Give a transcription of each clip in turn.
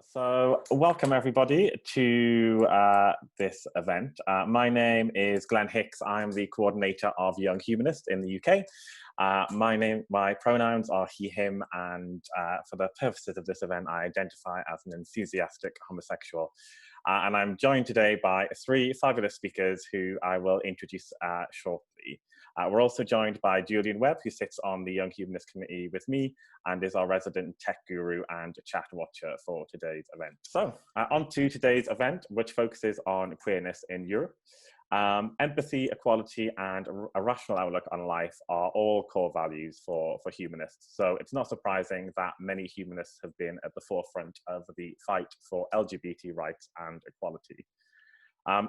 So welcome everybody to this event. My name is Glenn Hicks. I'm the coordinator of Young Humanist in the UK. My pronouns are he, him, and for the purposes of this event, I identify as an enthusiastic homosexual. And I'm joined today by three fabulous speakers who I will introduce shortly. We're also joined by Julian Webb, who sits on the Young Humanist Committee with me and is our resident tech guru and chat watcher for today's event. So on to today's event, which focuses on queerness in Europe. Empathy, equality, and a rational outlook on life are all core values for humanists. So it's not surprising that many humanists have been at the forefront of the fight for LGBT rights and equality.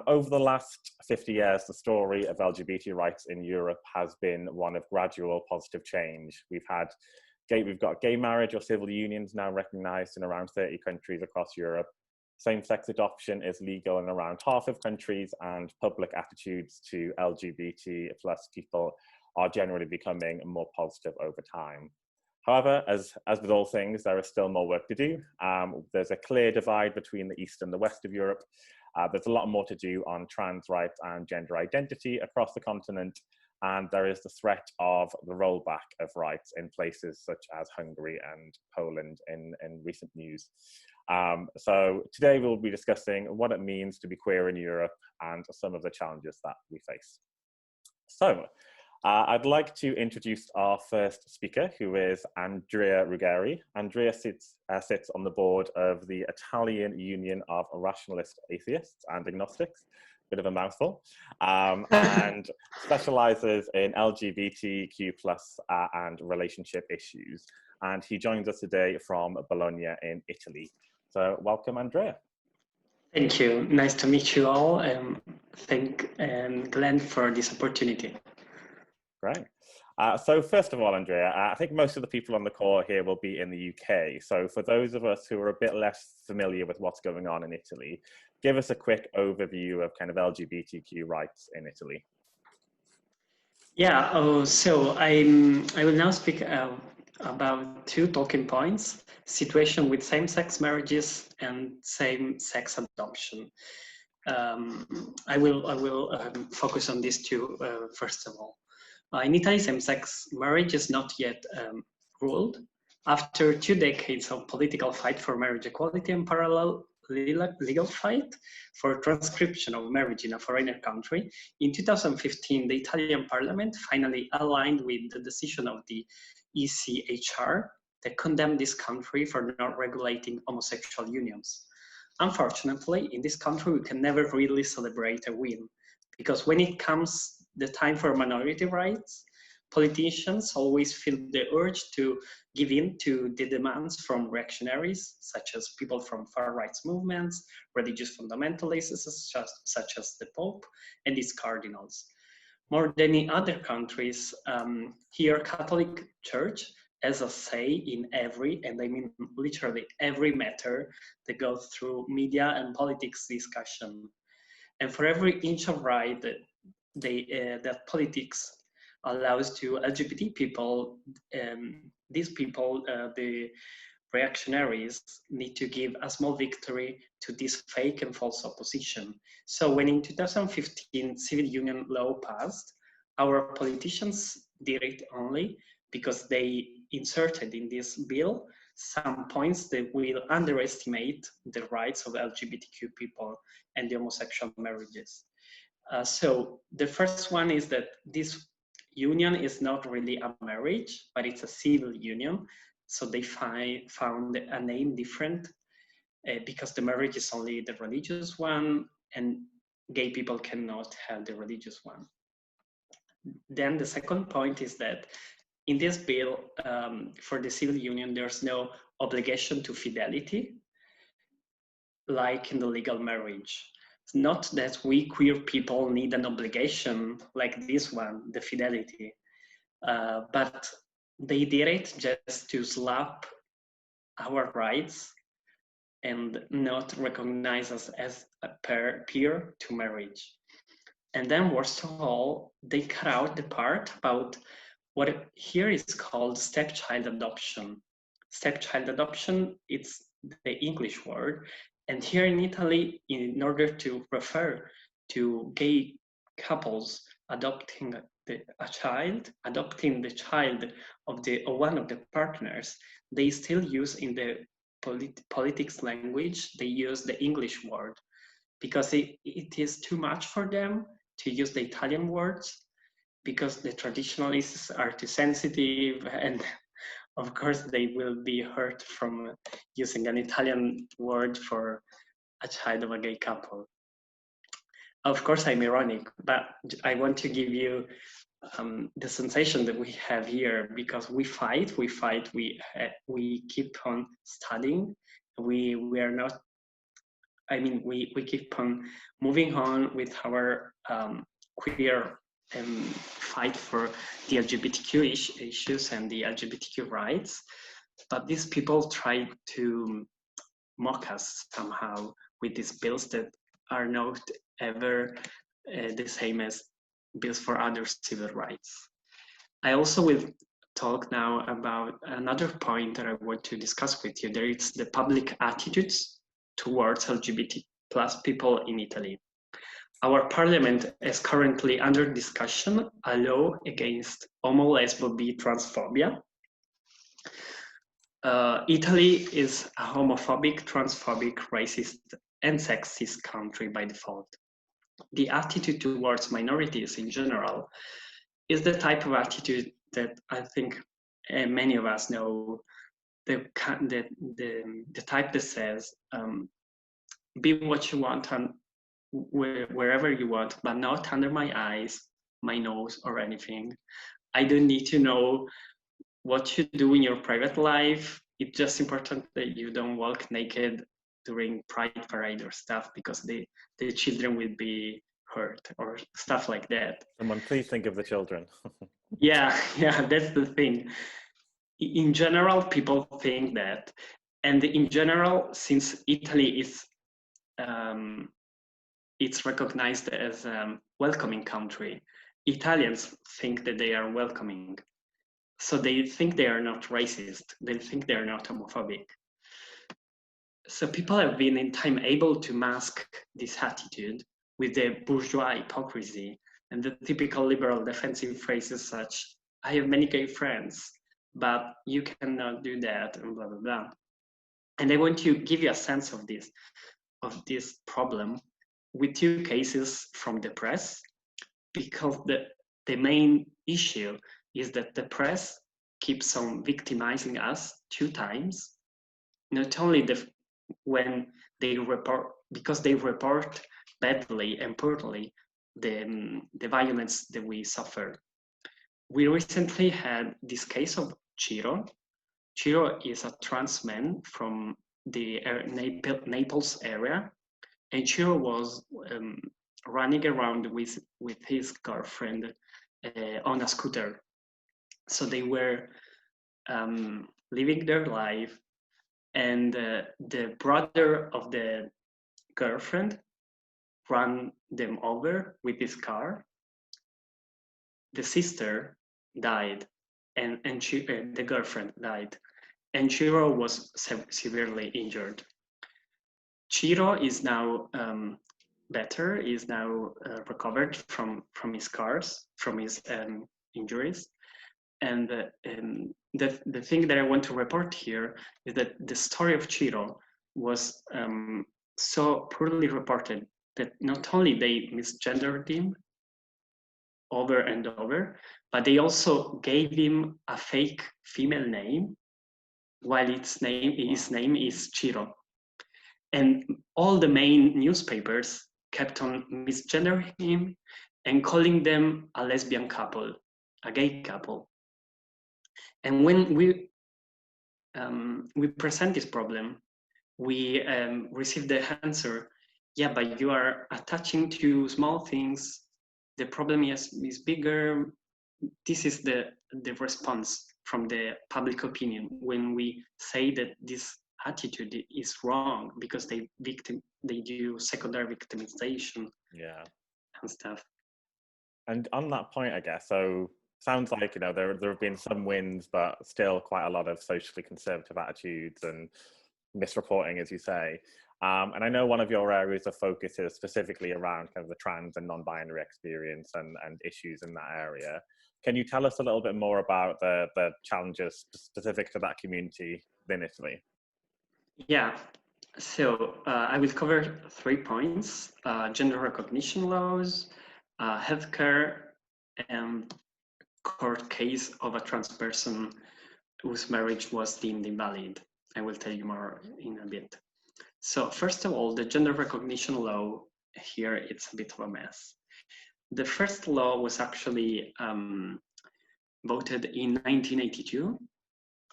Over the last 50 years, the story of LGBT rights in Europe has been one of gradual positive change. We've got gay marriage or civil unions now recognized in around 30 countries across Europe. Same-sex adoption is legal in around half of countries, and public attitudes to LGBT plus people are generally becoming more positive over time. However, as with all things, there is still more work to do. There's a clear divide between the East and the West of Europe. There's a lot more to do on trans rights and gender identity across the continent, and there is the threat of the rollback of rights in places such as Hungary and Poland in recent news. So today we'll be discussing what it means to be queer in Europe and some of the challenges that we face. So I'd like to introduce our first speaker, who is Andrea Ruggeri. Andrea sits on the board of the Italian Union of Rationalist Atheists and Agnostics, bit of a mouthful, and specializes in LGBTQ+ and relationship issues. And he joins us today from Bologna in Italy. So welcome, Andrea. Thank you. Nice to meet you all. Thank Glenn for this opportunity. Great. So first of all, Andrea, I think most of the people on the call here will be in the UK. So for those of us who are a bit less familiar with what's going on in Italy, give us a quick overview of kind of LGBTQ rights in Italy. Yeah, so I will now speak about two talking points: situation with same-sex marriages and same-sex adoption. I will focus on these two first of all. In Italy, same-sex marriage is not yet ruled. After 2 decades of political fight for marriage equality and parallel legal fight for transcription of marriage in a foreigner country, in 2015, the Italian parliament finally aligned with the decision of the ECHR that condemned this country for not regulating homosexual unions. Unfortunately, in this country, we can never really celebrate a win, because when it comes the time for minority rights, politicians always feel the urge to give in to the demands from reactionaries, such as people from far right movements, religious fundamentalists, such as the Pope and its cardinals. More than in other countries, here Catholic Church has a say in every, and I mean literally every matter that goes through media and politics discussion. And for every inch of right that politics allows to LGBT people, these people, the reactionaries, need to give a small victory to this fake and false opposition. So when in 2015 civil union law passed, our politicians did it only because they inserted in this bill some points that will underestimate the rights of LGBTQ people and the homosexual marriages. So the first one is that this union is not really a marriage, but it's a civil union. So they found a name different because the marriage is only the religious one and gay people cannot have the religious one. Then the second point is that in this bill, for the civil union, there's no obligation to fidelity, like in the legal marriage. It's not that we queer people need an obligation like this one, the fidelity, but they did it just to slap our rights and not recognize us as a peer to marriage. And then worst of all, they cut out the part about what here is called stepchild adoption. stepchild adoption, it's the English word. And here in Italy, in order to refer to gay couples adopting adopting the child of one of the partners, they still use in the politics language, they use the English word because it is too much for them to use the Italian words because the traditionalists are too sensitive, and of course they will be hurt from using an Italian word for a child of a gay couple. Of course, I'm ironic, but I want to give you the sensation that we have here because we fight, we keep on studying. We are not. I mean, we keep on moving on with our queer fight for the LGBTQ issues and the LGBTQ rights, but these people try to mock us somehow with these bills that are not ever the same as bills for other civil rights. I also will talk now about another point that I want to discuss with you. There is the public attitudes towards LGBT plus people in Italy. Our parliament is currently under discussion a law against homo, lesbo, bi, transphobia. Italy is a homophobic, transphobic, racist, and sexist country by default. The attitude towards minorities in general is the type of attitude that I think many of us know, the type that says, be what you want and wherever you want, but not under my eyes, my nose, or anything. I don't need to know what you do in your private life. It's just important that you don't walk naked during Pride Parade or stuff because the children will be hurt or stuff like that. Someone please think of the children. yeah, that's the thing. In general, people think that. And in general, since Italy is it's recognized as a welcoming country, Italians think that they are welcoming. So they think they are not racist. They think they are not homophobic. So people have been in time able to mask this attitude with the bourgeois hypocrisy and the typical liberal defensive phrases such, I have many gay friends, but you cannot do that, and blah, blah, blah. And I want to give you a sense of this problem with two cases from the press, because the main issue is that the press keeps on victimizing us two times. Not only when they report, because they report badly and poorly the violence that we suffer. We recently had this case of Ciro. Ciro is a trans man from the Naples area, and Ciro was running around with his girlfriend on a scooter. So they were living their life, and the brother of the girlfriend ran them over with his car. The sister died, and the girlfriend died, and Ciro was severely injured. Ciro is now better, is now recovered from his scars, from his injuries. And the thing that I want to report here is that the story of Ciro was so poorly reported that not only they misgendered him over and over, but they also gave him a fake female name, while his name is Ciro. And all the main newspapers kept on misgendering him and calling them a lesbian couple, a gay couple. And when we present this problem, we receive the answer, yeah, but you are attaching to small things. The problem is bigger. This is the response from the public opinion when we say that this attitude is wrong because they do secondary victimization, yeah, and stuff. And on that point, I guess, so sounds like, you know, there have been some wins, but still quite a lot of socially conservative attitudes and misreporting, as you say. And I know one of your areas of focus is specifically around kind of the trans and non-binary experience and issues in that area. Can you tell us a little bit more about the challenges specific to that community in Italy? Yeah, so I will cover 3 points: gender recognition laws, healthcare, and court case of a trans person whose marriage was deemed invalid. I will tell you more in a bit. So first of all, the gender recognition law here, it's a bit of a mess. The first law was actually voted in 1982,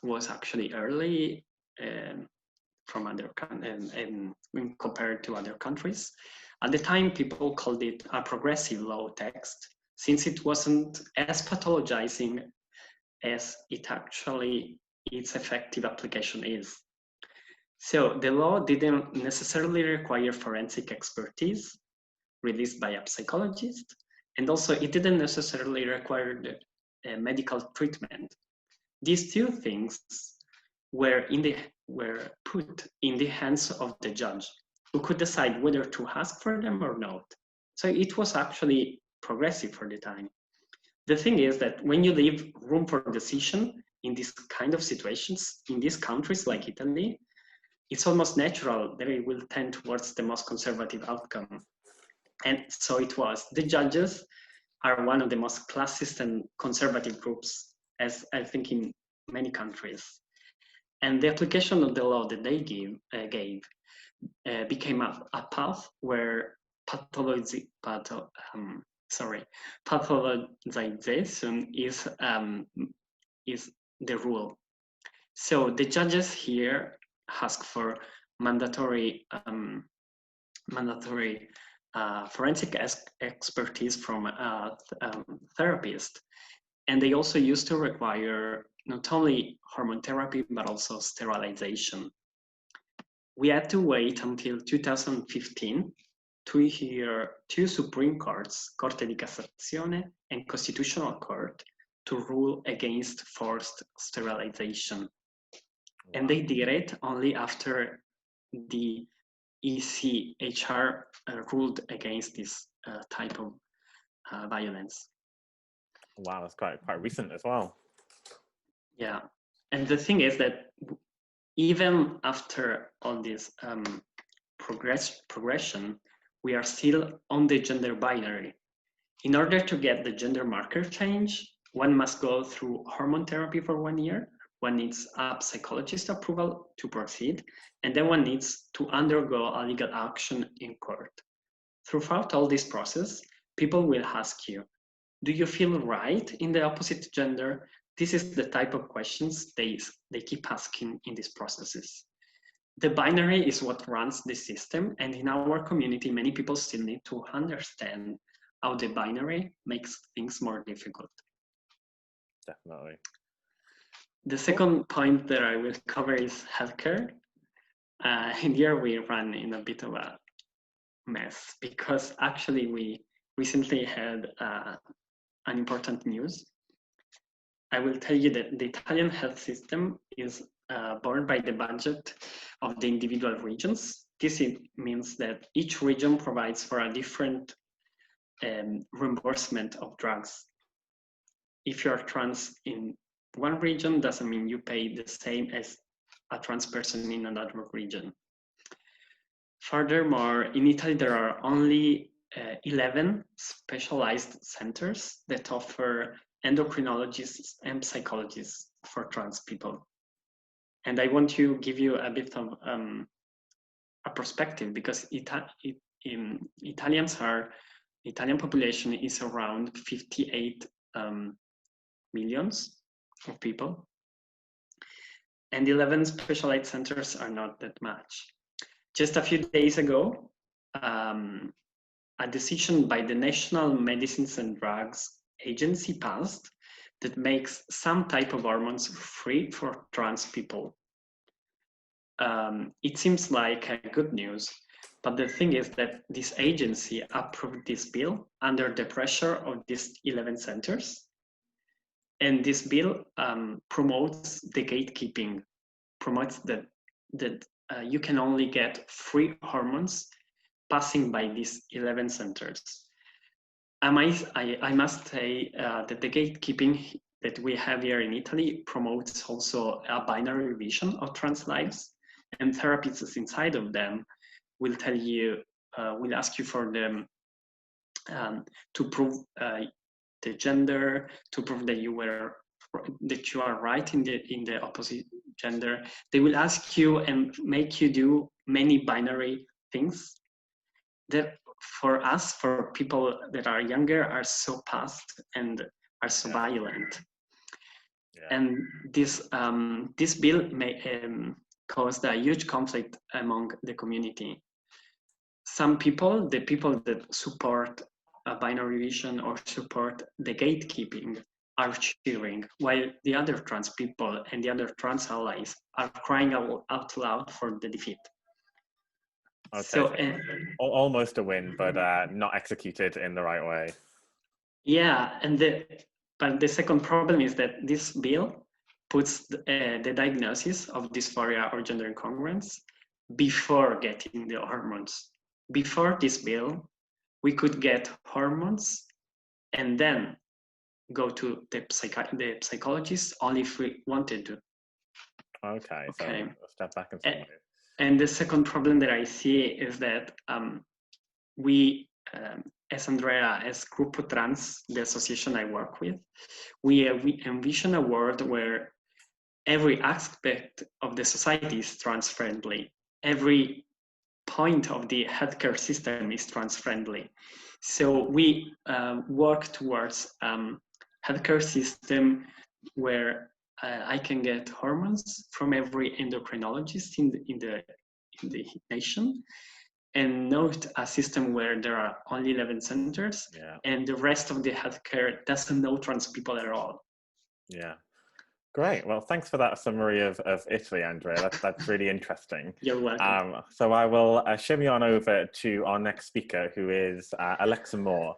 was actually early from other when compared to other countries. At the time, people called it a progressive law text, since it wasn't as pathologizing as its effective application is. So the law didn't necessarily require forensic expertise released by a psychologist, and also it didn't necessarily require medical treatment. These two things were put in the hands of the judge, who could decide whether to ask for them or not. So it was actually progressive for the time. The thing is that when you leave room for decision in these kind of situations, in these countries like Italy, it's almost natural that it will tend towards the most conservative outcome. And so it was. The judges are one of the most classist and conservative groups, as I think in many countries. And the application of the law that they gave became a path where pathologization is the rule. So the judges here ask for mandatory forensic expertise from a therapist, and they also used to require not only hormone therapy but also sterilization. We had to wait until 2015 to hear 2 Supreme Courts, Corte di Cassazione and Constitutional Court, to rule against forced sterilization. Wow. And they did it only after the ECHR ruled against this type of violence. Wow, that's quite recent as well. Yeah, and the thing is that even after all this progression, we are still on the gender binary. In order to get the gender marker change, one must go through hormone therapy for 1 year, one needs a psychologist approval to proceed, and then one needs to undergo a legal action in court. Throughout all this process, people will ask you, do you feel right in the opposite gender? This is the type of questions they keep asking in these processes. The binary is what runs the system, and in our community, many people still need to understand how the binary makes things more difficult. Definitely. The second point that I will cover is healthcare. And here we run in a bit of a mess, because actually we recently had an important news. I will tell you that the Italian health system is borne by the budget of the individual regions. This means that each region provides for a different reimbursement of drugs. If you're trans in one region, doesn't mean you pay the same as a trans person in another region. Furthermore, in Italy, there are only 11 specialized centers that offer endocrinologists and psychologists for trans people. And I want to give you a bit of a perspective, because Italian population is around 58 millions of people, and 11 specialized centers are not that much. Just a few days ago, a decision by the National Medicines and Drugs Agency passed that makes some type of hormones free for trans people. It seems like good news, but the thing is that this agency approved this bill under the pressure of these 11 centers. And this bill promotes the gatekeeping, promotes that you can only get free hormones passing by these 11 centers. I must say that the gatekeeping that we have here in Italy promotes also a binary vision of trans lives, and therapists inside of them will tell you, will ask you for them to prove the gender, to prove that you are right in the opposite gender. They will ask you and make you do many binary things that for us, for people that are younger, are so past and are so violent. Yeah. And this bill may caused a huge conflict among the community. Some people, the people that support a binary vision or support the gatekeeping, are cheering, while the other trans people and the other trans allies are crying out loud for the defeat. Okay, so almost a win, but not executed in the right way. Yeah, but the second problem is that this bill puts the diagnosis of dysphoria or gender incongruence before getting the hormones. Before this bill, we could get hormones and then go to the psychologist only if we wanted to. Okay. So a step back and and the second problem that I see is that we, as Andrea, as Gruppo Trans, the association I work with, we envision a world where every aspect of the society is trans-friendly. Every point of the healthcare system is trans-friendly. So we work towards healthcare system where I can get hormones from every endocrinologist in the nation, and not a system where there are only 11 centers and the rest of the healthcare doesn't know trans people at all. Yeah. Great. Well, thanks for that summary of Italy, Andrea. That's really interesting. You're welcome. So I will shimmy on over to our next speaker, who is Alexa Moore.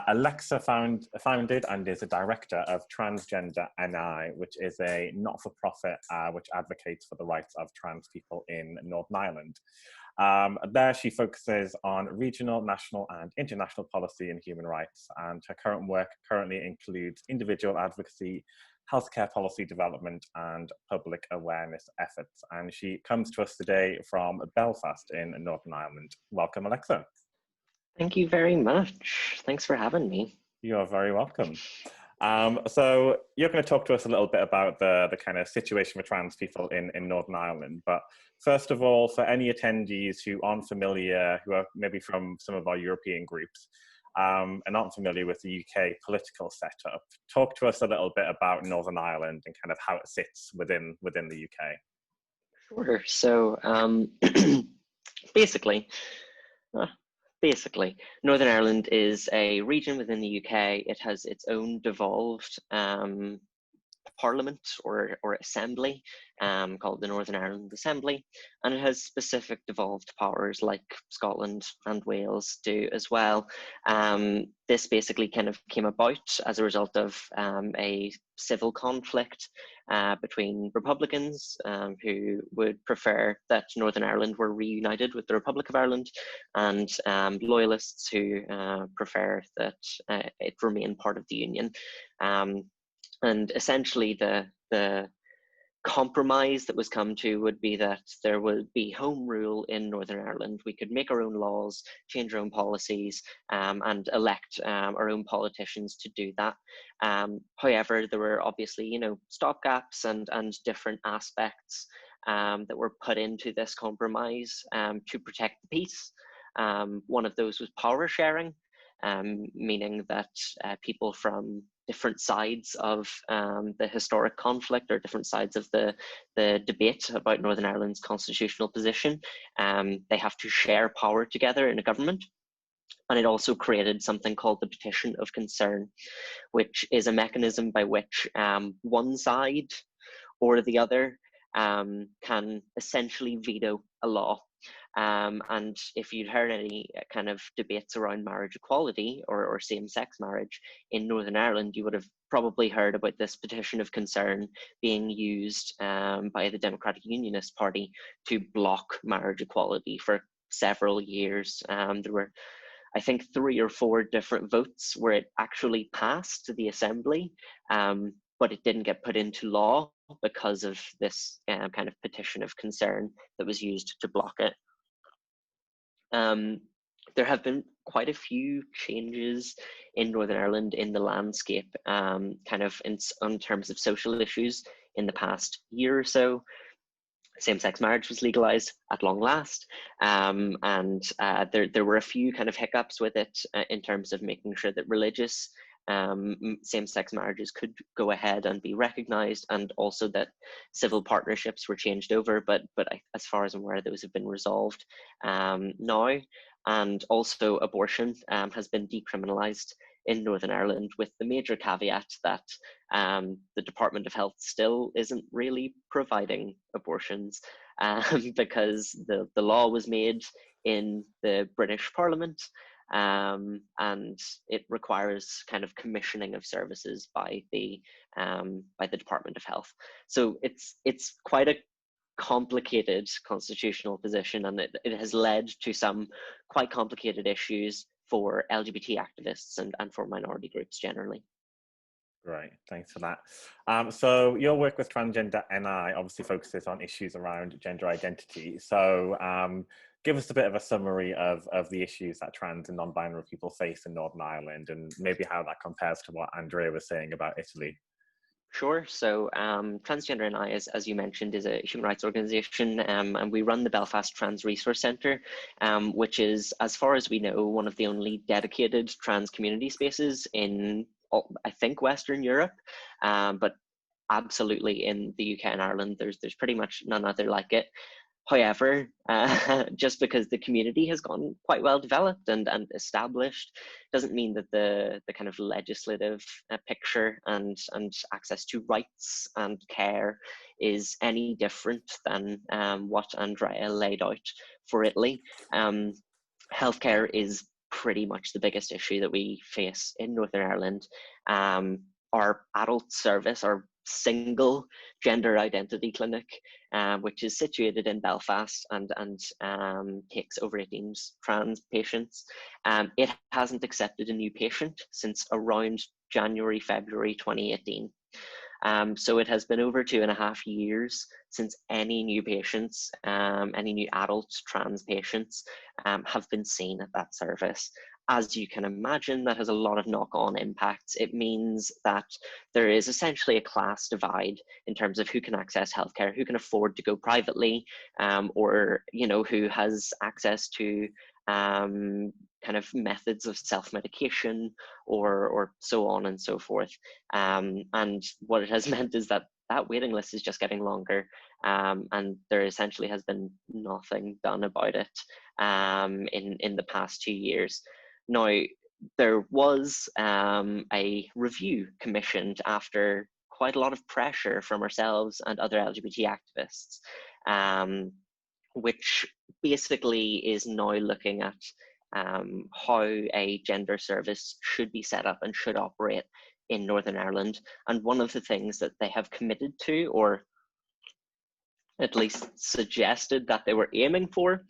Alexa founded and is a director of Transgender NI, which is a not-for-profit which advocates for the rights of trans people in Northern Ireland. There she focuses on regional, national and international policy and human rights, and her current work currently includes individual advocacy, healthcare policy development and public awareness efforts. And she comes to us today from Belfast in Northern Ireland. Welcome, Alexa. Thank you very much. Thanks for having me. You're very welcome. So you're going to talk to us a little bit about the kind of situation for trans people in Northern Ireland. But first of all, for any attendees who aren't familiar, who are maybe from some of our European groups, and aren't familiar with the UK political setup, talk to us a little bit about Northern Ireland and kind of how it sits within the UK. Sure. So basically, Northern Ireland is a region within the UK. It has its own devolved parliament or assembly called the Northern Ireland Assembly, and it has specific devolved powers like Scotland and Wales do as well. This basically kind of came about as a result of a civil conflict between Republicans who would prefer that Northern Ireland were reunited with the Republic of Ireland, and Loyalists who prefer that it remain part of the Union. And essentially the compromise that was come to would be that there would be home rule in Northern Ireland. We could make our own laws, change our own policies, and elect our own politicians to do that. However, there were obviously, stopgaps and different aspects that were put into this compromise to protect the peace. One of those was power sharing, meaning that people from different sides of the historic conflict or different sides of the debate about Northern Ireland's constitutional position, they have to share power together in a government. And it also created something called the Petition of Concern, which is a mechanism by which one side or the other can essentially veto a law. And if you'd heard any kind of debates around marriage equality or same-sex marriage in Northern Ireland, you would have probably heard about this petition of concern being used by the Democratic Unionist Party to block marriage equality for several years. There were, I think, 3 or 4 different votes where it actually passed to the Assembly, but it didn't get put into law because of this kind of petition of concern that was used to block it. There have been quite a few changes in Northern Ireland in the landscape, kind of in terms of social issues in the past year or so. Same-sex marriage was legalized at long last, and there were a few kind of hiccups with it in terms of making sure that religious same-sex marriages could go ahead and be recognized, and also that civil partnerships were changed over, but as far as I'm aware, those have been resolved now. And also abortion has been decriminalized in Northern Ireland, with the major caveat that the Department of Health still isn't really providing abortions because the law was made in the British Parliament, and it requires kind of commissioning of services by the Department of Health. So it's quite a complicated constitutional position, and it has led to some quite complicated issues for LGBT activists and for minority groups generally. Great, thanks for that. So your work with Transgender NI obviously focuses on issues around gender identity. So give us a bit of a summary of the issues that trans and non-binary people face in Northern Ireland, and maybe how that compares to what Andrea was saying about Italy. Sure. So Transgender NI, as you mentioned, is a human rights organisation, and we run the Belfast Trans Resource Centre, which is, as far as we know, one of the only dedicated trans community spaces in, I think, Western Europe, but absolutely in the UK and Ireland, there's pretty much none other like it. However, just because the community has gone quite well developed and established, doesn't mean that the kind of legislative picture and access to rights and care is any different than what Andrea laid out for Italy. Healthcare is pretty much the biggest issue that we face in Northern Ireland. Our adult service, our single gender identity clinic, which is situated in Belfast and takes over 18 trans patients. It hasn't accepted a new patient since around January, February 2018. So it has been over 2.5 years since any new patients, any new adult trans patients have been seen at that service. As you can imagine, that has a lot of knock-on impacts. It means that there is essentially a class divide in terms of who can access healthcare, who can afford to go privately, or who has access to kind of methods of self-medication or so on and so forth. And what it has meant is that waiting list is just getting longer, and there essentially has been nothing done about it in the past 2 years. Now, there was a review commissioned after quite a lot of pressure from ourselves and other LGBT activists, which basically is now looking at how a gender service should be set up and should operate in Northern Ireland. And one of the things that they have committed to, or at least suggested that they were aiming for,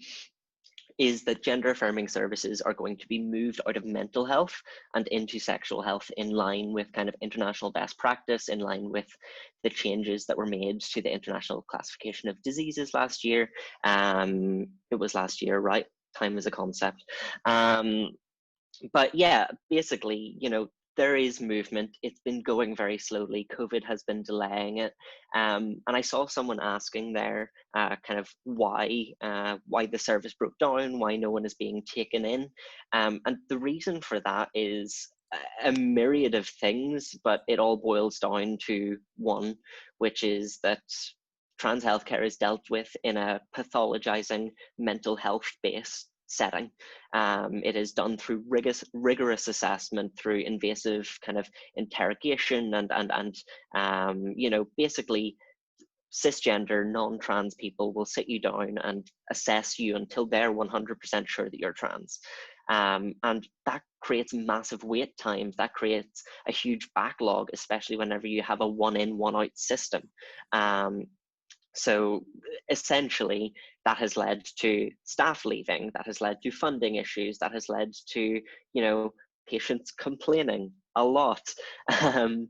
is that gender affirming services are going to be moved out of mental health and into sexual health, in line with kind of international best practice, in line with the changes that were made to the International Classification of Diseases last year. It was last year, right? Time is a concept. But yeah, basically, there is movement. It's been going very slowly. COVID has been delaying it. And I saw someone asking there kind of why the service broke down, why no one is being taken in. And the reason for that is a myriad of things, but it all boils down to one, which is that trans healthcare is dealt with in a pathologizing mental health-based setting. It is done through rigorous assessment, through invasive kind of interrogation, and basically cisgender, non-trans people will sit you down and assess you until they're 100% sure that you're trans. And that creates massive wait times. That creates a huge backlog, especially whenever you have a one in, one out system. So essentially, that has led to staff leaving, that has led to funding issues, that has led to, patients complaining a lot. And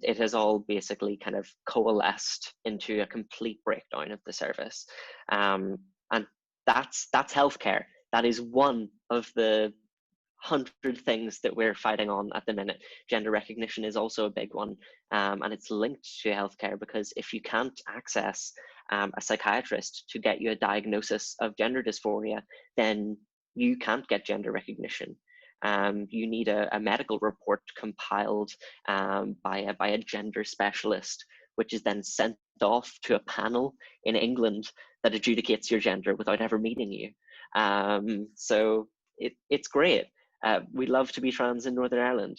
it has all basically kind of coalesced into a complete breakdown of the service. And that's healthcare. That is one of the 100 things that we're fighting on at the minute. Gender recognition is also a big one, and it's linked to healthcare, because if you can't access a psychiatrist to get you a diagnosis of gender dysphoria, then you can't get gender recognition. You need a medical report compiled by a gender specialist, which is then sent off to a panel in England that adjudicates your gender without ever meeting you. So it's great. We love to be trans in Northern Ireland.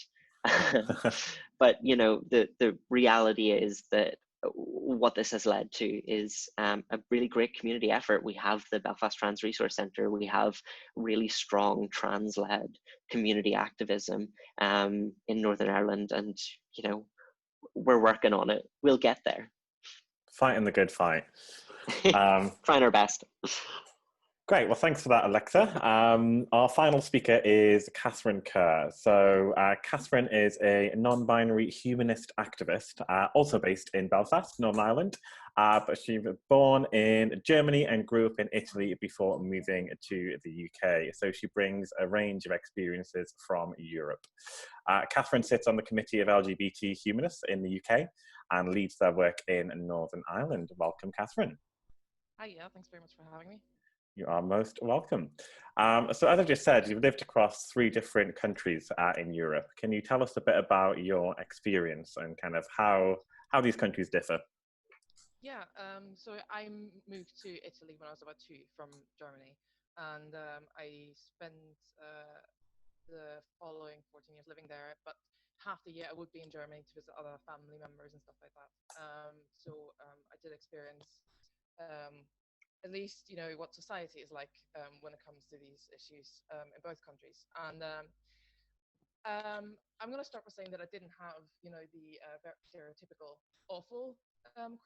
But the reality is that what this has led to is a really great community effort. We have the Belfast Trans Resource Centre. We have really strong trans-led community activism in Northern Ireland, and we're working on it. We'll get there. Fighting the good fight. Trying our best. Great, well, thanks for that, Alexa. Our final speaker is Catherine Kerr. So Catherine is a non-binary humanist activist, also based in Belfast, Northern Ireland, but she was born in Germany and grew up in Italy before moving to the UK. So she brings a range of experiences from Europe. Catherine sits on the committee of LGBT Humanists in the UK and leads their work in Northern Ireland. Welcome, Catherine. Hi, yeah, thanks very much for having me. You are most welcome. So as I just said, you've lived across 3 different countries in Europe. Can you tell us a bit about your experience and kind of how these countries differ? Yeah, so I moved to Italy when I was about 2 from Germany, and I spent the following 14 years living there, but half the year I would be in Germany to visit other family members and stuff like that. So I did experience at least what society is like when it comes to these issues in both countries. And I'm going to start by saying that I didn't have the very stereotypical awful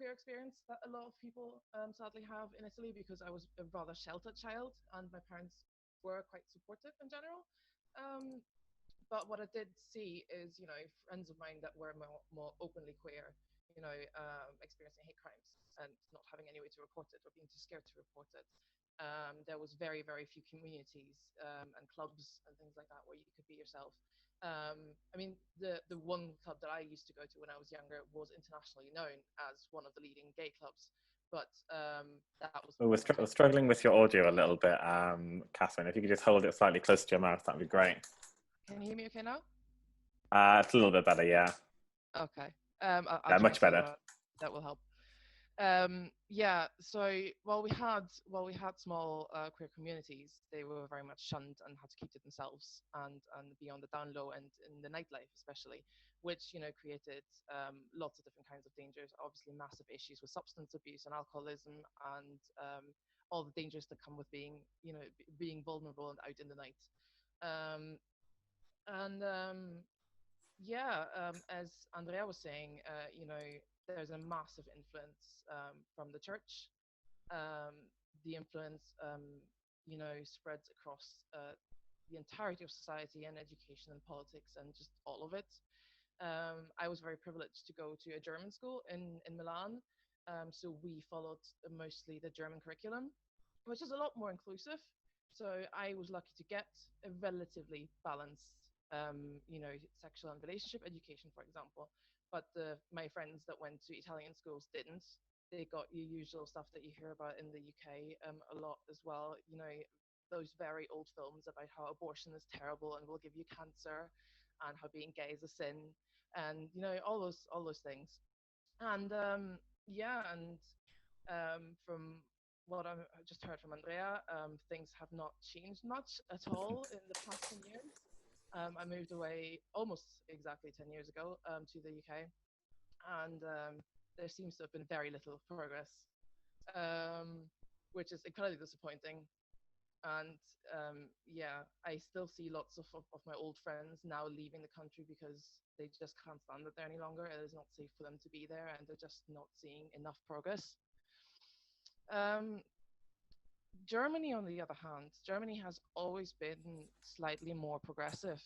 queer experience that a lot of people sadly have in Italy, because I was a rather sheltered child and my parents were quite supportive in general. But what I did see is friends of mine that were more openly queer experiencing hate crimes and not having any way to report it or being too scared to report it. There was very, very few communities and clubs and things like that where you could be yourself. I mean, the one club that I used to go to when I was younger was internationally known as one of the leading gay clubs, but that was... We're struggling with your audio a little bit, Catherine. If you could just hold it slightly closer to your mouth, that'd be great. Can you hear me okay now? It's a little bit better, yeah. Okay. Yeah, much better. That will help. Yeah. So while we had small queer communities, they were very much shunned and had to keep to themselves and be on the down low, and in the nightlife especially, which created lots of different kinds of dangers. Obviously, massive issues with substance abuse and alcoholism, and all the dangers that come with being being vulnerable and out in the night. As Andrea was saying, there's a massive influence from the church. The influence, spreads across the entirety of society and education and politics and just all of it. I was very privileged to go to a German school in Milan. So we followed mostly the German curriculum, which is a lot more inclusive. So I was lucky to get a relatively balanced sexual and relationship education, for example. But my friends that went to Italian schools didn't. They got your usual stuff that you hear about in the UK a lot as well. Those very old films about how abortion is terrible and will give you cancer, and how being gay is a sin, and all those things. And from what I just heard from Andrea, things have not changed much at all in the past 10 years. I moved away almost exactly 10 years ago to the UK, and there seems to have been very little progress, um, which is incredibly disappointing. And yeah, I still see lots of my old friends now leaving the country because they just can't stand it there any longer. It is not safe for them to be there, and they're just not seeing enough progress. Um, Germany, on the other hand, Germany has always been slightly more progressive.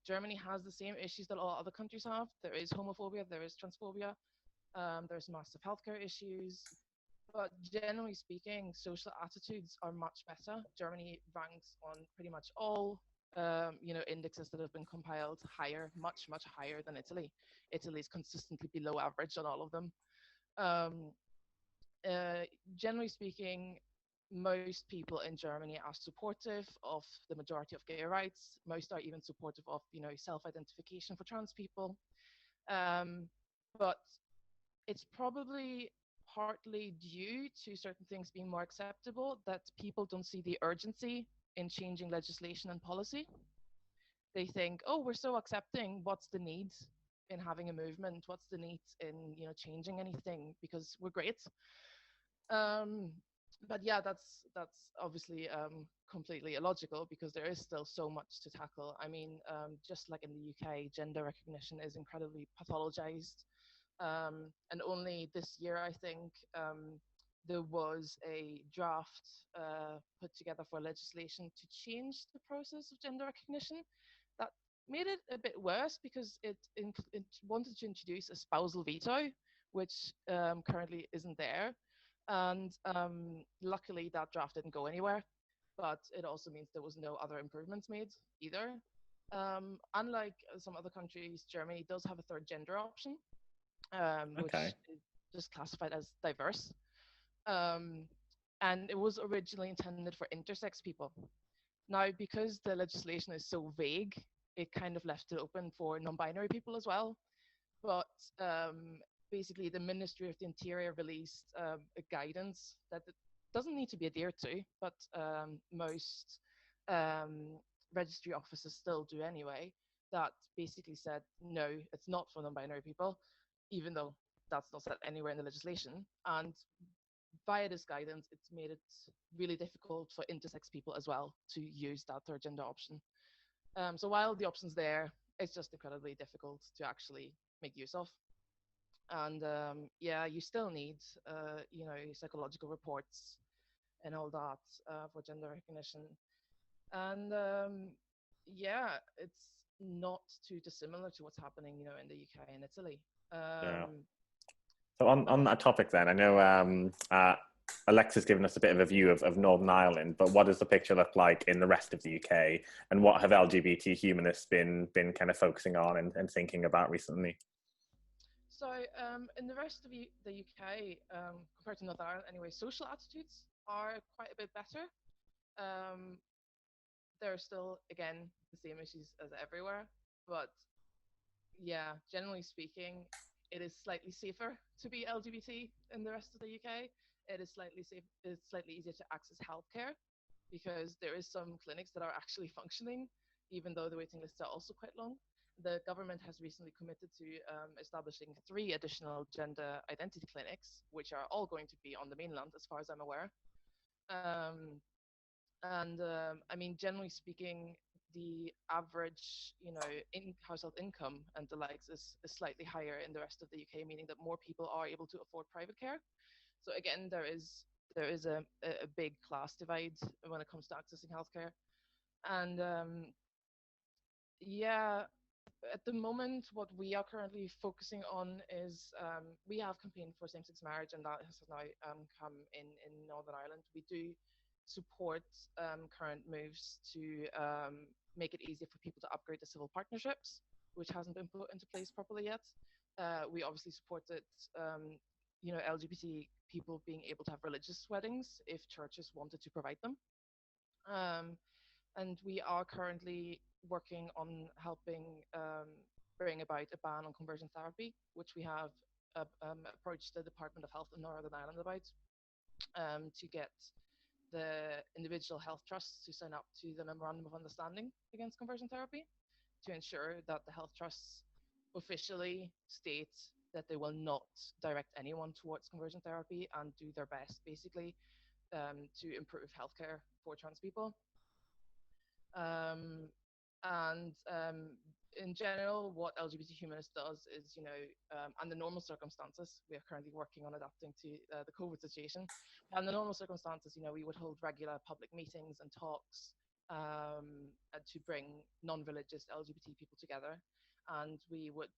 Germany has the same issues that a lot of other countries have. There is homophobia, there is transphobia, there's massive healthcare issues. But generally speaking, social attitudes are much better. Germany ranks on pretty much all indexes that have been compiled higher, much higher than Italy. Italy is consistently below average on all of them. Um, uh, Generally speaking, most people in Germany are supportive of the majority of gay rights. Most are even supportive of, self-identification for trans people. Um, but it's probably partly due to certain things being more acceptable that people don't see the urgency in changing legislation and policy. They think, oh, we're so accepting. What's the need in having a movement? What's the need in changing anything? Because we're great. Um, but yeah, that's obviously completely illogical because there is still so much to tackle. I mean, just like in the UK, gender recognition is incredibly pathologized. And only this year, I think, there was a draft put together for legislation to change the process of gender recognition that made it a bit worse because it wanted to introduce a spousal veto, which currently isn't there. And luckily, that draft didn't go anywhere. But it also means there was no other improvements made either. Unlike some other countries, Germany does have a third gender option, which Okay. is just classified as diverse. Um, and it was originally intended for intersex people. Now, because the legislation is so vague, it kind of left it open for non-binary people as well. But basically, the Ministry of the Interior released a guidance that it doesn't need to be adhered to, but most um, registry offices still do anyway. That basically said, no, it's not for non-binary people, even though that's not said anywhere in the legislation. And via this guidance, it's made it really difficult for intersex people as well to use that third gender option. So while the option's there, it's just incredibly difficult to actually make use of. And yeah, you still need, psychological reports and all that for gender recognition. And yeah, it's not too dissimilar to what's happening, in the UK and Italy. Yeah. Um, So on that topic then, I know Alexa's given us a bit of a view of Northern Ireland, but what does the picture look like in the rest of the UK? And what have LGBT humanists been kind of focusing on and thinking about recently? So in the rest of the UK, compared to Northern Ireland anyway, social attitudes are quite a bit better. Um, there are still, again, the same issues as everywhere, but yeah, generally speaking, it is slightly safer to be LGBT in the rest of the UK. It is it's slightly easier to access healthcare because there is some clinics that are actually functioning, even though the waiting lists are also quite long. The government has recently committed to establishing 3 additional gender identity clinics, which are all going to be on the mainland, as far as I'm aware. Um, and I mean, generally speaking, the average, in household income and the likes is slightly higher in the rest of the UK, meaning that more people are able to afford private care. So again, there is a big class divide when it comes to accessing healthcare. And yeah, at the moment, what we are currently focusing on is we have campaigned for same-sex marriage, and that has now come in Northern Ireland. We do support current moves to make it easier for people to upgrade to civil partnerships, which hasn't been put into place properly yet. We obviously supported, LGBT people being able to have religious weddings if churches wanted to provide them. Um, and we are currently working on helping bring about a ban on conversion therapy, which we have approached the Department of Health in Northern Ireland about, to get the individual health trusts to sign up to the Memorandum of Understanding against conversion therapy, to ensure that the health trusts officially state that they will not direct anyone towards conversion therapy and do their best, basically, to improve healthcare for trans people. Um, and in general, what LGBT Humanist does is, under normal circumstances, we are currently working on adapting to the COVID situation. Under normal circumstances, we would hold regular public meetings and talks to bring non-religious LGBT people together. And we would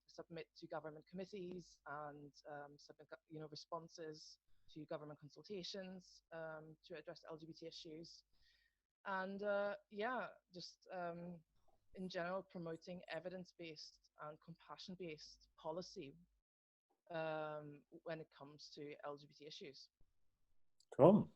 submit to government committees and submit, responses to government consultations to address LGBT issues. And just in general, promoting evidence-based and compassion-based policy when it comes to LGBT issues. Cool.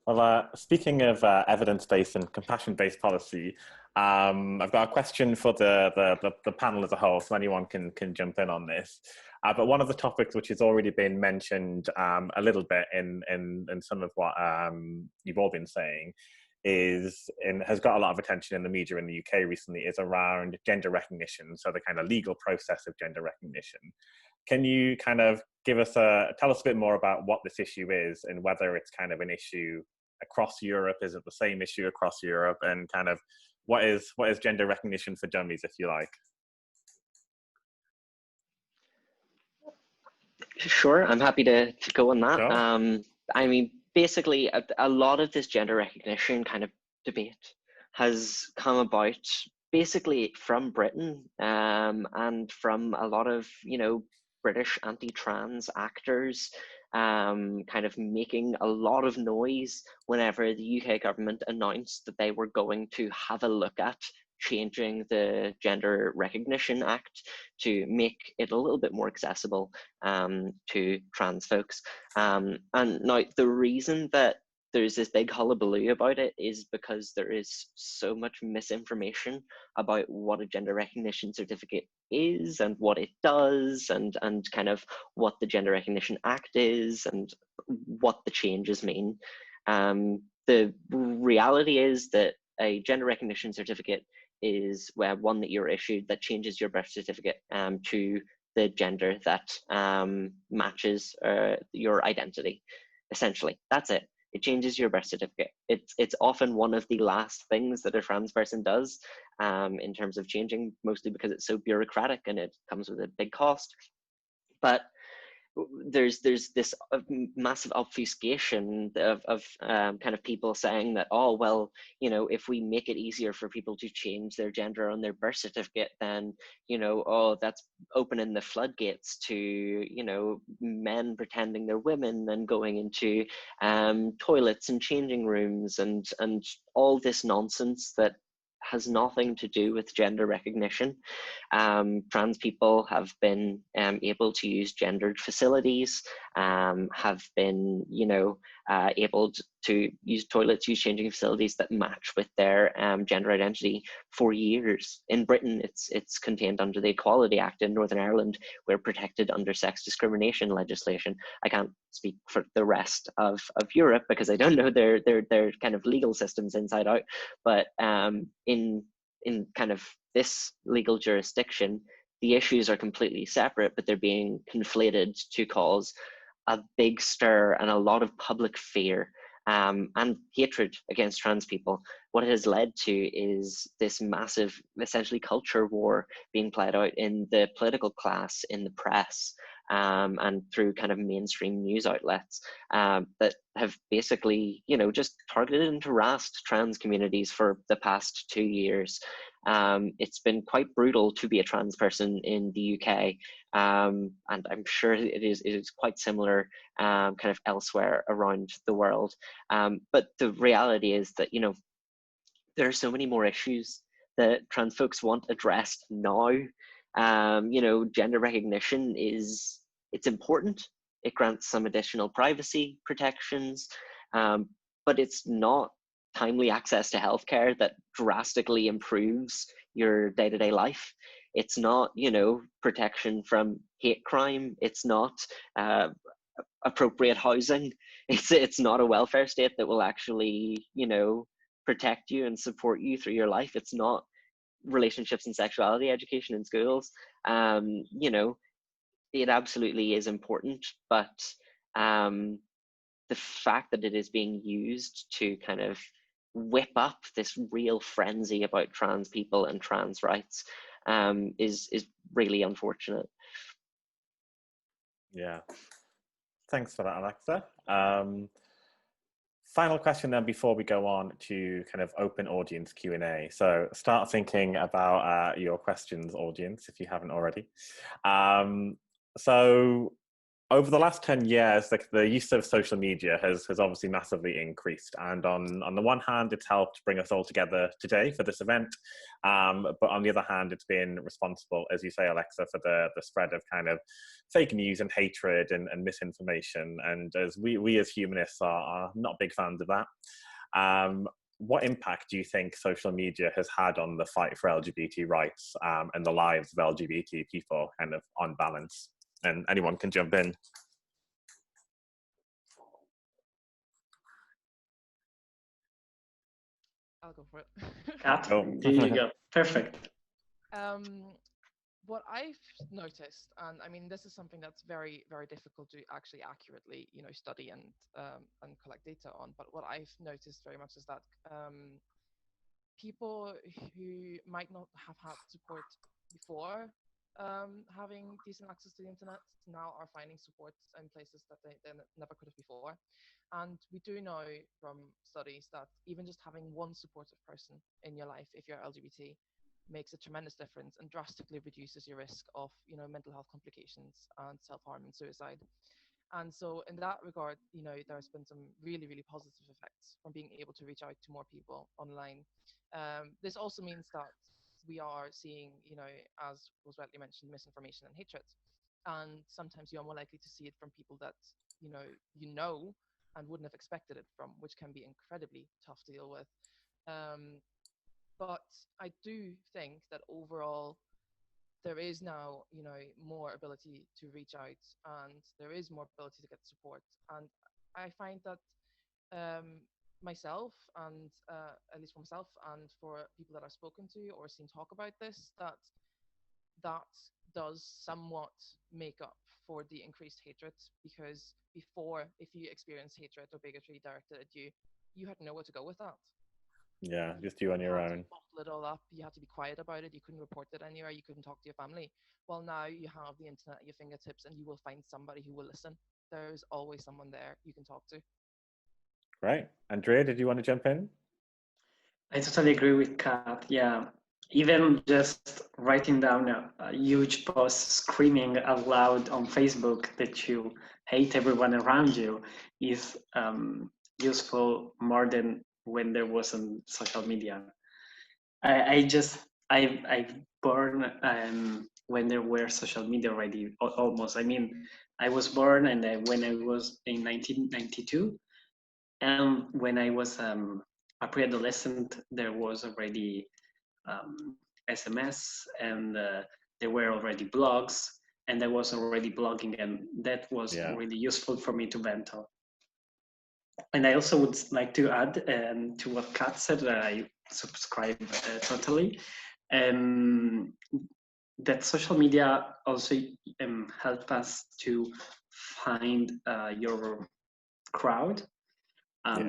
Well, speaking of evidence-based and compassion-based policy, I've got a question for the panel as a whole, so anyone can jump in on this. But one of the topics which has already been mentioned a little bit in some of what you've all been saying is, and has got a lot of attention in the media in the UK recently, is around gender recognition, so the kind of legal process of gender recognition. Can you kind of tell us a bit more about what this issue is and whether it's kind of an issue across Europe? Is it the same issue across Europe? And kind of what is gender recognition for dummies, if you like? Sure, I'm happy to go on that. Sure. I mean, basically, a lot of this gender recognition kind of debate has come about basically from Britain and from a lot of, British anti-trans actors kind of making a lot of noise whenever the UK government announced that they were going to have a look at changing the Gender Recognition Act to make it a little bit more accessible to trans folks. And now the reason that there's this big hullabaloo about it is because there is so much misinformation about what a gender recognition certificate is and what it does and kind of what the Gender Recognition Act is and what the changes mean. The reality is that a gender recognition certificate is one that you're issued that changes your birth certificate to the gender that matches your identity. Essentially, that's it. It changes your birth certificate. It's often one of the last things that a trans person does in terms of changing, mostly because it's so bureaucratic and it comes with a big cost. But there's this massive obfuscation of kind of people saying that, oh, well, if we make it easier for people to change their gender on their birth certificate, then, oh, that's opening the floodgates to, men pretending they're women and going into toilets and changing rooms and all this nonsense that has nothing to do with gender recognition. Trans people have been able to use gendered facilities, have been, able to use toilets, use changing facilities that match with their gender identity for years. In Britain, it's contained under the Equality Act. In Northern Ireland, we're protected under sex discrimination legislation. I can't speak for the rest of Europe because I don't know their kind of legal systems inside out, but in kind of this legal jurisdiction, the issues are completely separate, but they're being conflated to cause a big stir and a lot of public fear and hatred against trans people. What it has led to is this massive, essentially, culture war being played out in the political class, in the press, and through kind of mainstream news outlets that have basically, just targeted and harassed trans communities for the past 2 years. It's been quite brutal to be a trans person in the UK, and I'm sure it is quite similar kind of elsewhere around the world. But the reality is that, there are so many more issues that trans folks want addressed now. Gender recognition it's important. It grants some additional privacy protections, but it's not timely access to healthcare that drastically improves your day-to-day life. It's not, protection from hate crime. It's not appropriate housing. It's not a welfare state that will actually, protect you and support you through your life. It's not relationships and sexuality education in schools. it absolutely is important, but the fact that it is being used to kind of whip up this real frenzy about trans people and trans rights is really unfortunate. Yeah, thanks for that, Alexa. Final question then before we go on to kind of open audience Q&A. So start thinking about your questions, audience, if you haven't already. So over the last 10 years, the use of social media has obviously massively increased. And on the one hand, it's helped bring us all together today for this event. But on the other hand, it's been responsible, as you say, Alexa, for the spread of kind of fake news and hatred and misinformation. And as we as humanists are not big fans of that. What impact do you think social media has had on the fight for LGBT rights and the lives of LGBT people kind of on balance? And anyone can jump in. I'll go for it. Kat, Oh. here you go. Perfect. What I've noticed, and I mean, this is something that's very, very difficult to actually accurately, study and collect data on. But what I've noticed very much is that people who might not have had support before having decent access to the internet now are finding support in places that they never could have before. And we do know from studies that even just having one supportive person in your life, if you're LGBT, makes a tremendous difference and drastically reduces your risk of, mental health complications and self-harm and suicide. And so in that regard, there's been some really, really positive effects from being able to reach out to more people online. This also means that we are seeing, as was rightly mentioned, misinformation and hatred. And sometimes you are more likely to see it from people that, you know, and wouldn't have expected it from, which can be incredibly tough to deal with. But I do think that overall, there is now, more ability to reach out, and there is more ability to get support. And I find that myself, and at least for myself, and for people that I've spoken to or seen talk about this, that does somewhat make up for the increased hatred. Because before, if you experience hatred or bigotry directed at you, you had nowhere to go with that. Yeah, just you on your own. Bottle it all up. You had to be quiet about it. You couldn't report it anywhere. You couldn't talk to your family. Well, now you have the internet at your fingertips, and you will find somebody who will listen. There's always someone there you can talk to. Right. Andrea, did you want to jump in? I totally agree with Kat. Yeah, even just writing down a huge post screaming out loud on Facebook that you hate everyone around you is useful more than when there wasn't social media. I've born when there were social media already, almost. I mean, I was born and when I was in 1992, and when I was a pre-adolescent, there was already SMS, and there were already blogs, and I was already blogging, and that was really useful for me to vent on. And I also would like to add to what Kat said, that I subscribe totally, that social media also help us to find your crowd.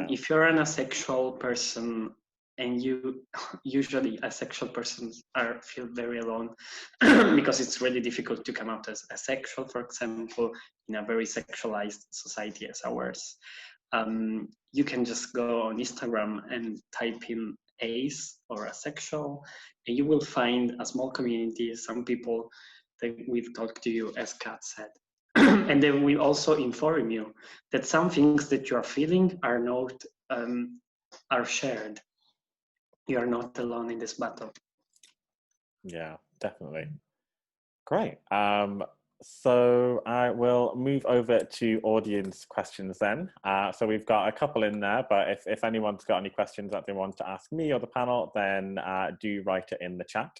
If you're an asexual person, and you usually asexual persons feel very alone because it's really difficult to come out as asexual, for example, in a very sexualized society as ours. You can just go on Instagram and type in ace or asexual, and you will find a small community, some people that will talk to you, as Kat said. And they will also inform you that some things that you are feeling are not are shared. You are not alone in this battle. Yeah, definitely. Great. So I will move over to audience questions then. So we've got a couple in there, but if anyone's got any questions that they want to ask me or the panel, then do write it in the chat.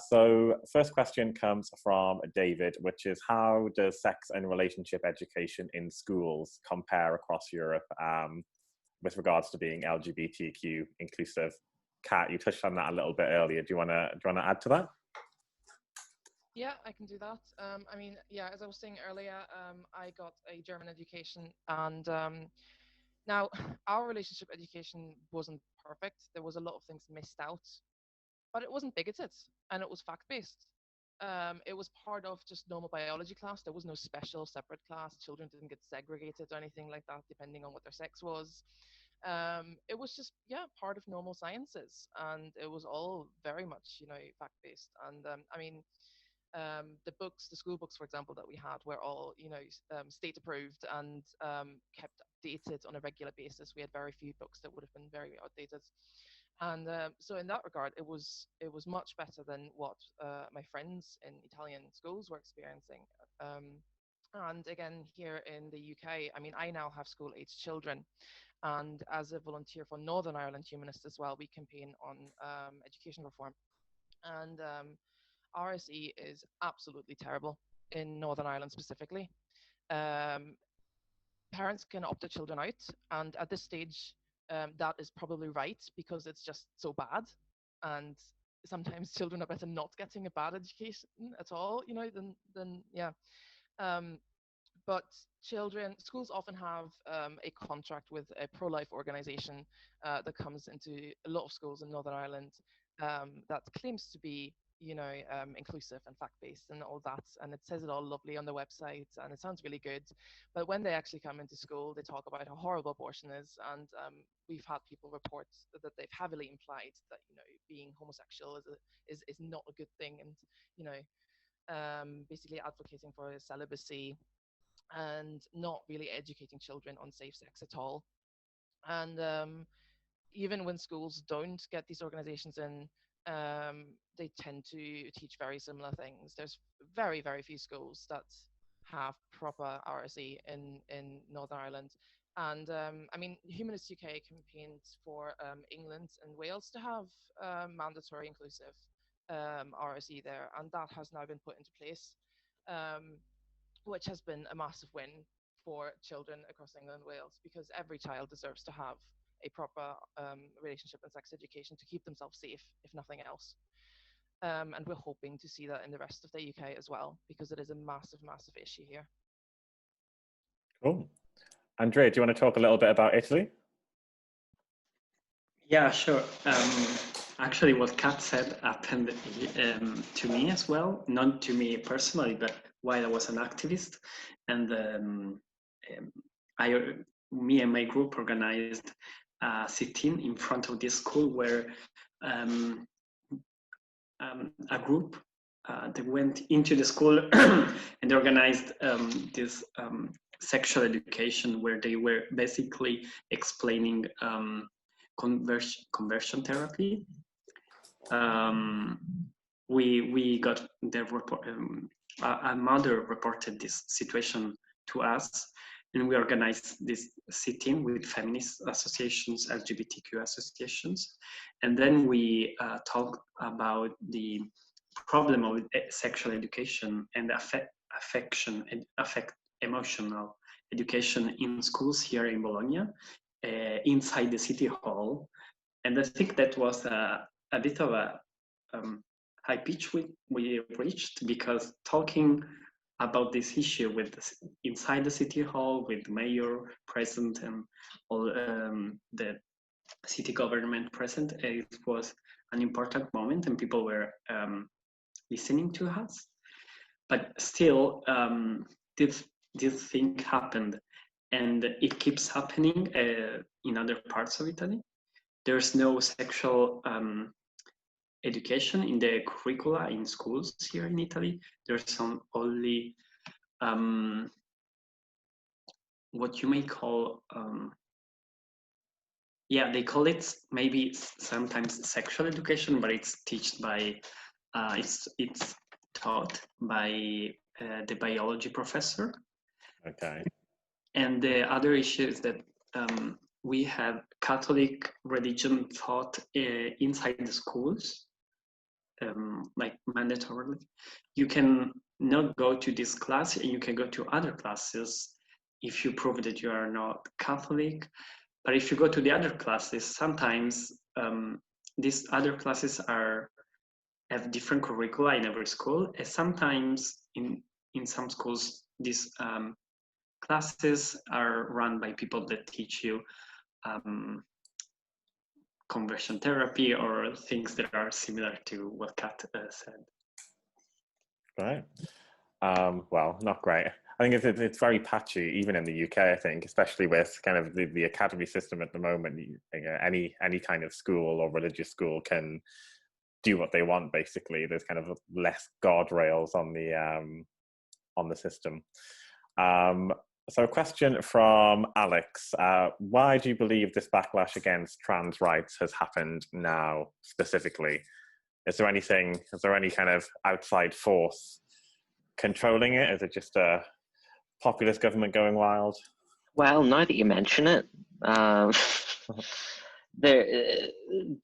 So first question comes from David, which is, how does sex and relationship education in schools compare across Europe with regards to being LGBTQ inclusive? Kat, you touched on that a little bit earlier. Do you want to add to that? Yeah, I can do that. I mean, yeah, as I was saying earlier, I got a German education, and now our relationship education wasn't perfect. There was a lot of things missed out, but it wasn't bigoted, and it was fact-based. It was part of just normal biology class. There was no special separate class. Children didn't get segregated or anything like that, depending on what their sex was. It was just, yeah, part of normal sciences, and it was all very much, fact-based. And I mean, the books, the school books, for example, that we had were all, state approved and kept updated on a regular basis. We had very few books that would have been very outdated. And so in that regard, it was much better than what my friends in Italian schools were experiencing. Um, and again, here in the UK, I mean, I now have school-aged children, and as a volunteer for Northern Ireland Humanists as well, we campaign on education reform. And RSE is absolutely terrible in Northern Ireland specifically. Um, Parents can opt their children out, and at this stage, that is probably right because it's just so bad, and sometimes children are better not getting a bad education at all, than yeah. Um, but schools often have a contract with a pro-life organization that comes into a lot of schools in Northern Ireland that claims to be, inclusive and fact-based and all that, and it says it all lovely on the website, and it sounds really good. But when they actually come into school, they talk about how horrible abortion is, and we've had people report that they've heavily implied that, being homosexual is not a good thing, and basically advocating for celibacy and not really educating children on safe sex at all. And even when schools don't get these organizations in, they tend to teach very similar things. There's very, very few schools that have proper RSE in Northern Ireland. And I mean, Humanist UK campaigned for England and Wales to have mandatory inclusive RSE there, and that has now been put into place. Which has been a massive win for children across England and Wales, because every child deserves to have a proper relationship and sex education to keep themselves safe, if nothing else. And we're hoping to see that in the rest of the UK as well, because it is a massive, massive issue here. Cool. Andrea, do you want to talk a little bit about Italy? Yeah, sure. Actually, what Kat said happened to me as well, not to me personally, but while I was an activist. And me and my group organized a sit-in in front of this school where a group they went into the school and they organized this sexual education where they were basically explaining conversion therapy. We got the report. A mother reported this situation to us, and we organized this sit-in with feminist associations, LGBTQ associations, and then we talked about the problem of sexual education and emotional education in schools here in Bologna, inside the city hall. And I think that was a bit of a high pitch we reached, because talking about this issue inside the city hall with the mayor present and all the city government present, it was an important moment and people were listening to us. But still, this thing happened, and it keeps happening in other parts of Italy. There's no sexual education in the curricula in schools here in Italy. There's some only what you may call they call it maybe sometimes sexual education, but it's taught by it's taught by the biology professor. Okay. And the other issue is that we have Catholic religion taught inside the schools, like mandatorily. You can not go to this class and you can go to other classes if you prove that you are not Catholic. But if you go to the other classes, sometimes these other classes are have different curricula in every school, and sometimes in some schools these classes are run by people that teach you conversion therapy or things that are similar to what Kat said. Right. Well, not great. I think it's very patchy, even in the UK. I think, especially with kind of the academy system at the moment. Any kind of school or religious school can do what they want. Basically, there's kind of less guardrails on the system. So, a question from Alex: why do you believe this backlash against trans rights has happened now specifically? Is there any kind of outside force controlling it? Is it just a populist government going wild? Well, now that you mention it,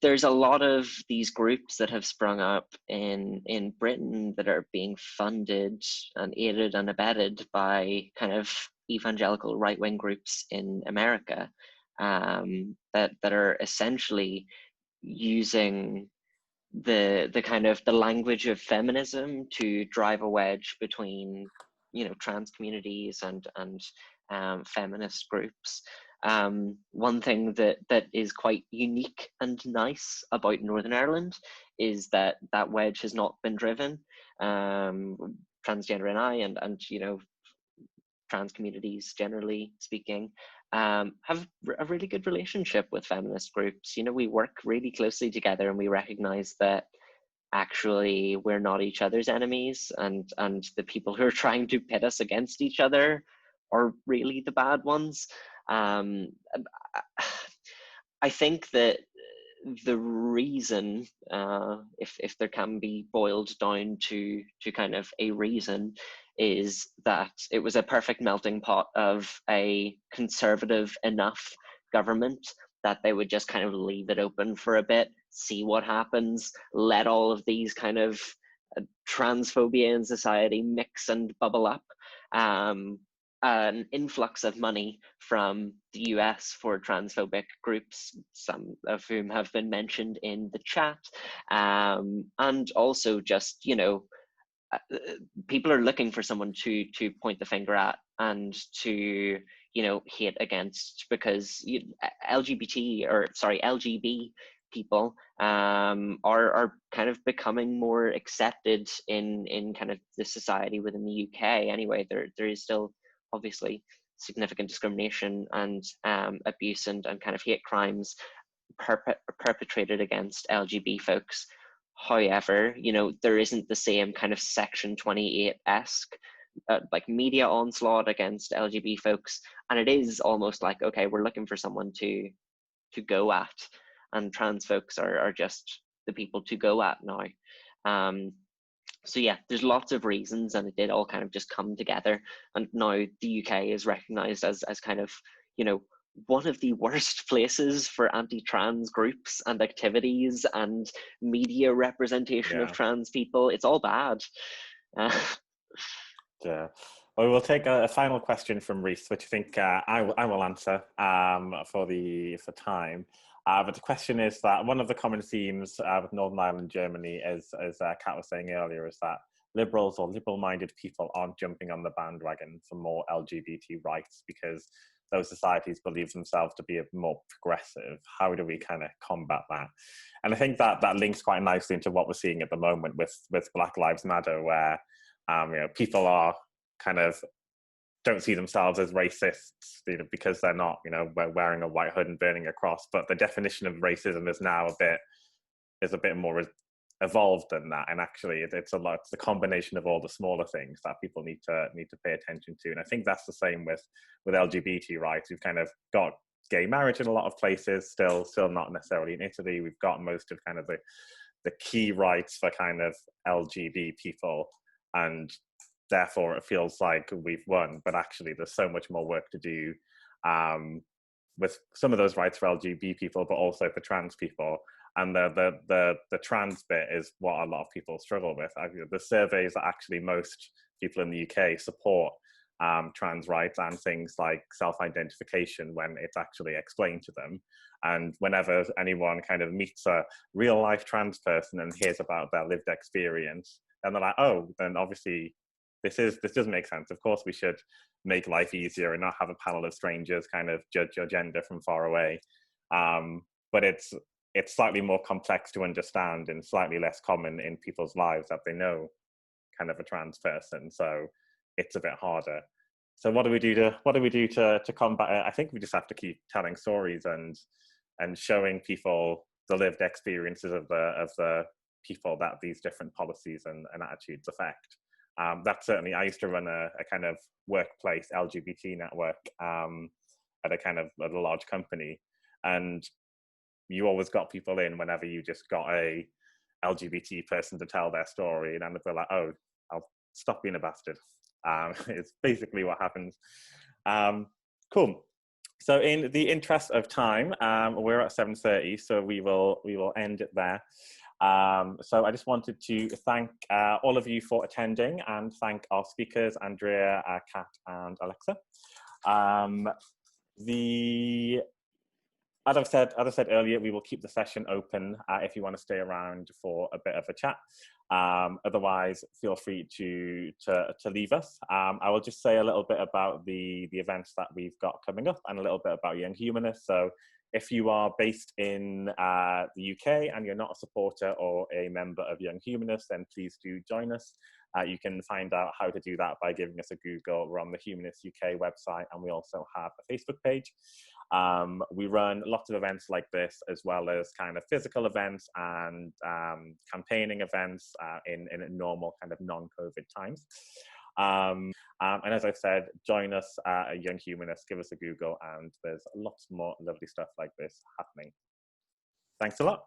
there's a lot of these groups that have sprung up in Britain that are being funded and aided and abetted by kind of evangelical right-wing groups in America, that are essentially using the kind of the language of feminism to drive a wedge between, you know, trans communities and feminist groups. One thing that is quite unique and nice about Northern Ireland is that that wedge has not been driven. Transgender NI and you know, trans communities generally speaking have a really good relationship with feminist groups. You know, we work really closely together and we recognize that actually we're not each other's enemies, and the people who are trying to pit us against each other are really the bad ones. I think that the reason, if there can be boiled down to kind of a reason, is that it was a perfect melting pot of a conservative enough government that they would just kind of leave it open for a bit, see what happens, let all of these kind of transphobia in society mix and bubble up. An influx of money from the US for transphobic groups, some of whom have been mentioned in the chat, and also just, you know, people are looking for someone to point the finger at and to, you know, hate against, because LGB people are kind of becoming more accepted in kind of the society within the UK. Anyway, there is still obviously significant discrimination and abuse and kind of hate crimes perpetrated against LGB folks. However, you know, there isn't the same kind of Section 28-esque like media onslaught against LGBT folks, and it is almost like, okay, we're looking for someone to go at, and trans folks are just the people to go at now. So yeah, there's lots of reasons, and it did all kind of just come together, and now the UK is recognised as kind of, you know, one of the worst places for anti-trans groups and activities and media representation of trans people. It's all bad. Yeah. Well, we'll take a final question from Reese, which I think I will answer for time. But the question is that one of the common themes with Northern Ireland, Germany, as Kat was saying earlier, is that liberals or liberal-minded people aren't jumping on the bandwagon for more LGBT rights because those societies believe themselves to be more progressive. How do we kind of combat that? And I think that links quite nicely into what we're seeing at the moment with Black Lives Matter, where you know, people are kind of don't see themselves as racists, you know, because they're not, you know, wearing a white hood and burning a cross. But the definition of racism is now a bit more evolved than that. And actually, it's a combination of all the smaller things that people need to pay attention to. And I think that's the same with LGBT rights. We've kind of got gay marriage in a lot of places, still not necessarily in Italy. We've got most of kind of the key rights for kind of LGBT people, and therefore it feels like we've won, but actually there's so much more work to do with some of those rights for LGBT people, but also for trans people. And the trans bit is what a lot of people struggle with. The surveys that actually most people in the UK support trans rights and things like self-identification when it's actually explained to them. And whenever anyone kind of meets a real life trans person and hears about their lived experience, and they're like, oh, then obviously this does make sense. Of course we should make life easier and not have a panel of strangers kind of judge your gender from far away. But it's slightly more complex to understand and slightly less common in people's lives that they know kind of a trans person. So it's a bit harder. So what do we do to combat it? I think we just have to keep telling stories and showing people the lived experiences of the people that these different policies and attitudes affect. That's certainly, I used to run a kind of workplace LGBT network at a large company, and you always got people in whenever you just got a LGBT person to tell their story, and then they're like, oh, I'll stop being a bastard. It's basically what happens. Cool. So in the interest of time, we're at 7:30, so we will end it there. So I just wanted to thank all of you for attending and thank our speakers, Andrea, Kat, and Alexa. As I said earlier, we will keep the session open if you want to stay around for a bit of a chat. Otherwise, feel free to leave us. I will just say a little bit about the events that we've got coming up and a little bit about Young Humanists. So if you are based in the UK and you're not a supporter or a member of Young Humanists, then please do join us. You can find out how to do that by giving us a Google. We're on the Humanists UK website, and we also have a Facebook page. We run lots of events like this, as well as kind of physical events and campaigning events in normal kind of non-COVID times. And as I said, join us at Young Humanists, give us a Google, and there's lots more lovely stuff like this happening. Thanks a lot.